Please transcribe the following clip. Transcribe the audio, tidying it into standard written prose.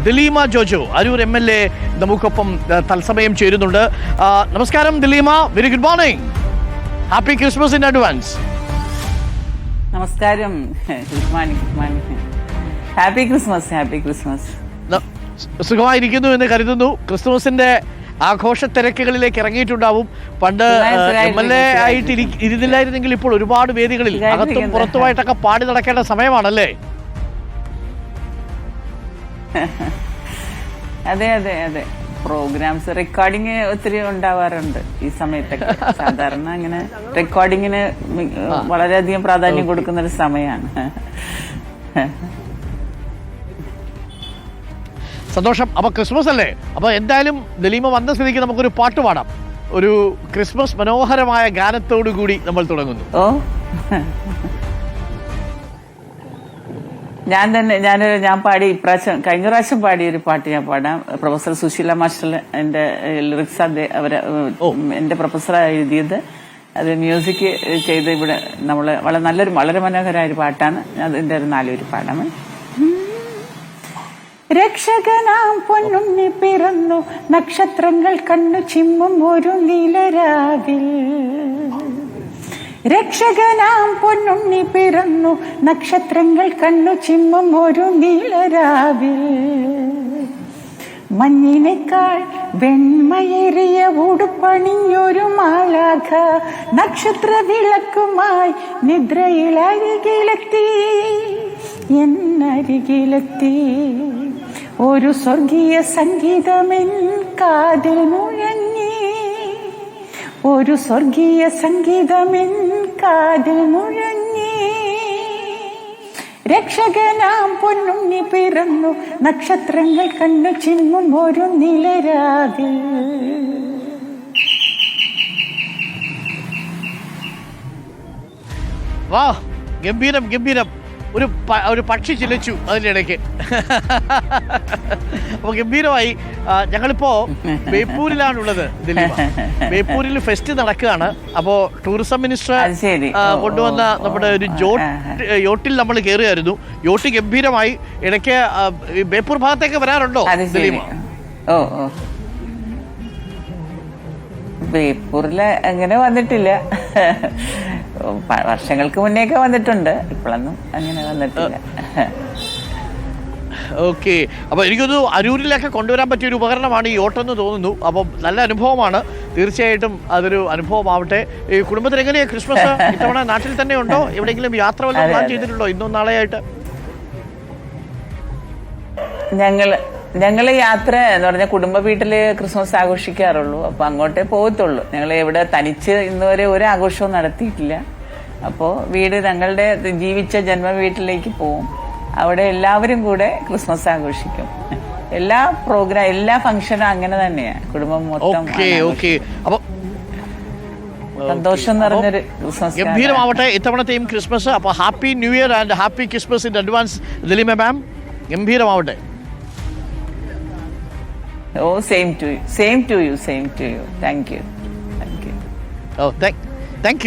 De Lima Jojo Aroor MLA നമുക്കൊപ്പം തത്സമയം ചേരുന്നുണ്ട്. നമസ്കാരം Dilima, very good morning. Happy Christmas in advance. നമസ്കാരം. Good morning. Happy Christmas. Happy Christmas. സുഖമായിരിക്കുന്നു എന്ന് കരുതുന്നു. ക്രിസ്മസിന്റെ ആഘോഷ തിരക്കുകളിലേക്ക് ഇറങ്ങിയിട്ടുണ്ടാവും. പണ്ട് MLA ആയിട്ട് ഇരുന്നില്ലായിരുന്നെങ്കിൽ ഇപ്പോൾ ഒരുപാട് വേദികളിൽ അകത്തും പുറത്തുമായിട്ടൊക്കെ പാടി നടക്കേണ്ട സമയമാണല്ലേ? അതെ അതെ അതെ. പ്രോഗ്രാംസ് റെക്കോർഡിങ് ഒത്തിരി ഉണ്ടാവാറുണ്ട് ഈ സമയത്തൊക്കെ. സാധാരണ അങ്ങനെ റെക്കോർഡിങ്ങിന് വളരെയധികം പ്രാധാന്യം കൊടുക്കുന്ന ഒരു സമയമാണ്. സന്തോഷം. അപ്പൊ ക്രിസ്മസ് അല്ലേ? അപ്പൊ എന്തായാലും ദിലീമ വന്ന സ്ഥിതിക്ക് നമുക്കൊരു പാട്ട് പാടാം. ഒരു ക്രിസ്മസ് മനോഹരമായ ഗാനത്തോടു കൂടി നമ്മൾ തുടങ്ങുന്നു. ഓ, ഞാൻ പാടി ഇപ്രാവശ്യം, കഴിഞ്ഞ പ്രാവശ്യം പാടിയ ഒരു പാട്ട് ഞാൻ പാടാം. പ്രൊഫസർ സുശീല മാസ്റ്റർ എന്റെ ലിറിക്സ് അവര് എന്റെ പ്രൊഫസറായി എഴുതിയത്. അത് മ്യൂസിക് ചെയ്ത് ഇവിടെ നമ്മള് വളരെ മനോഹരമായ ഒരു പാട്ടാണ്. അതിന്റെ ഒരു നാലുപേര് പാടാമേ. രക്ഷകനാം പൊന്നുണ്ണി പിറന്നു, നക്ഷത്രങ്ങൾ കണ്ണു ചിമ്മും ഒരു നീലരാവിൽ. രക്ഷകനാം പൊന്നുണ്ണി പിറന്നു, നക്ഷത്രങ്ങൾ കണ്ണു ചിമ്മും ഒരു നീലരാവിൽ. മഞ്ഞിനേക്കാൾ വെണ്മയേറിയ ഉടുപ്പണിഞ്ഞൊരു മാലാഖ നക്ഷത്ര വിളക്കുമായി നിദ്രയിൽ അരികിലെത്തി, എന്നരികിലെത്തി. ഒരു സ്വർഗീയ സംഗീതമെൻ കാതിൽ മുഴങ്ങി, ഒരു സ്വർഗീയ സംഗീതമെൻ കാതിൽ മുഴങ്ങി. രക്ഷകനാം പൊന്നുണ്ണി പിറന്നു, നക്ഷത്രങ്ങൾ കണ്ണു ചിമ്മും ഒരു നിലരാവിൽ. വാ, ഗംഭീരം ഗംഭീരം. ഒരു പക്ഷി ചിലച്ചു അതിൻ്റെ ഇടയ്ക്ക്. അപ്പൊ ഗംഭീരമായി. ഞങ്ങളിപ്പോ ബേപ്പൂരിലാണുള്ളത് ദിലീപ. ബേപ്പൂരിൽ ഫെസ്റ്റ് നടക്കുകയാണ്. അപ്പോ ടൂറിസം മിനിസ്റ്റർ കൊണ്ടുവന്ന നമ്മുടെ ഒരു യോട്ടിൽ നമ്മൾ കയറിയായിരുന്നു. യോട്ട് ഗംഭീരമായി. ഇടയ്ക്ക് ബേപ്പൂർ ഭാഗത്തേക്ക് വരാറുണ്ടോ ദിലീപ? ഓ ഓ, ബേപ്പൂരില് അങ്ങനെ വന്നിട്ടില്ല. വർഷങ്ങൾക്ക് മുന്നേക്കെ വന്നിട്ടുണ്ട്, ഇപ്പോഴൊന്നും അങ്ങനെ വന്നിട്ടില്ല. ഓക്കെ. അപ്പൊ എനിക്കൊന്ന് അരൂരിലൊക്കെ കൊണ്ടുവരാൻ പറ്റിയ ഒരു ഉപകരണമാണ് ഈ ഓട്ടെന്ന് തോന്നുന്നു. അപ്പം നല്ല അനുഭവമാണ്. തീർച്ചയായിട്ടും അതൊരു അനുഭവമാവട്ടെ. ഈ കുടുംബത്തിൽ എങ്ങനെയാ ക്രിസ്മസ് ഇത്തവണ? നാട്ടിൽ തന്നെ ഉണ്ടോ? എവിടെയെങ്കിലും യാത്ര വല്ലതും പ്ലാൻ ചെയ്തിട്ടുണ്ടോ ഇന്നും നാളെയായിട്ട്? ഞങ്ങള് യാത്ര എന്ന് പറഞ്ഞാൽ കുടുംബ വീട്ടില് ക്രിസ്മസ് ആഘോഷിക്കാറുള്ളൂ. അപ്പൊ അങ്ങോട്ടേ പോകത്തുള്ളൂ. ഞങ്ങൾ ഇവിടെ തനിച്ച് ഇന്ന് വരെ ഒരു ആഘോഷവും നടത്തിയിട്ടില്ല. അപ്പോ ഞങ്ങളുടെ ജീവിച്ച ജന്മ വീട്ടിലേക്ക് പോവും. അവിടെ എല്ലാവരും കൂടെ ക്രിസ്മസ് ആഘോഷിക്കും. എല്ലാ ഫംഗ്ഷനും അങ്ങനെ തന്നെയാ. കുടുംബം മൊത്തം സന്തോഷം നിറഞ്ഞൊരു ക്രിസ്മസ്. ഗംഭീരമാവട്ടെ ഇത്തവണത്തെയും ക്രിസ്മസ്. അപ്പൊ happy new year and happy Christmas in advance Dilima ma'am. ഗംഭീരമാവട്ടെ. Oh, same to you. Thank you. Oh, thank you.